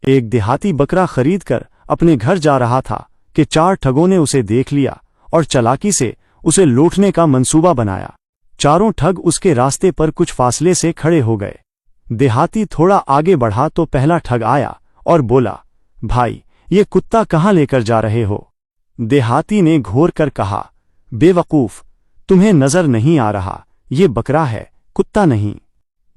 एक देहाती बकरा खरीद कर अपने घर जा रहा था कि 4 ठगों ने उसे देख लिया और चालाकी से उसे लूटने का मंसूबा बनाया। चारों ठग उसके रास्ते पर कुछ फासले से खड़े हो गए। देहाती थोड़ा आगे बढ़ा तो पहला ठग आया और बोला, भाई, ये कुत्ता कहाँ लेकर जा रहे हो? देहाती ने घोर कर कहा, बेवकूफ, तुम्हें नजर नहीं आ रहा, ये बकरा है, कुत्ता नहीं।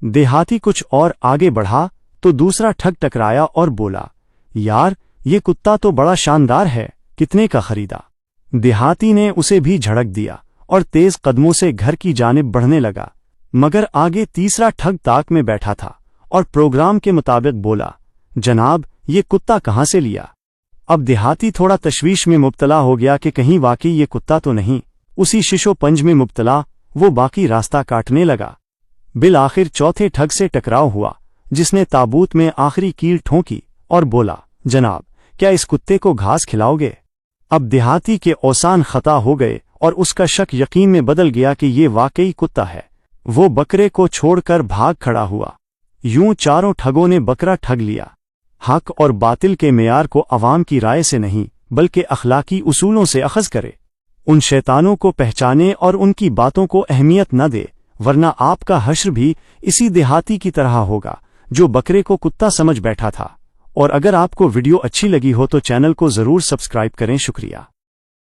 देहाती कुछ और आगे बढ़ा तो दूसरा ठग टकराया और बोला, यार, ये कुत्ता तो बड़ा शानदार है, कितने का खरीदा? देहाती ने उसे भी झड़क दिया और तेज कदमों से घर की जानिब बढ़ने लगा, मगर आगे तीसरा ठग ताक में बैठा था और प्रोग्राम के मुताबिक बोला, जनाब, ये कुत्ता कहाँ से लिया? अब देहाती थोड़ा तशवीश में मुब्तला हो गया कि कहीं वाकई ये कुत्ता तो नहीं। उसी शिशोपंज में मुब्तला वो बाकी रास्ता काटने लगा। बिल आखिर चौथे ठग से टकराव हुआ, जिसने ताबूत में आखिरी कील ठोंकी और बोला, जनाब, क्या इस कुत्ते को घास खिलाओगे? अब देहाती के औसान खता हो गए और उसका शक यकीन में बदल गया कि ये वाकई कुत्ता है। वो बकरे को छोड़कर भाग खड़ा हुआ। यूं चारों ठगों ने बकरा ठग लिया। हक और बातिल के मेयार को अवाम की राय से नहीं बल्कि अखलाकी उसूलों से अखज़ करे। उन शैतानों को पहचाने और उनकी बातों को अहमियत न दे, वरना आपका हश्र भी इसी देहाती की तरह होगा जो बकरे को कुत्ता समझ बैठा था। और अगर आपको वीडियो अच्छी लगी हो तो चैनल को ज़रूर सब्सक्राइब करें। शुक्रिया।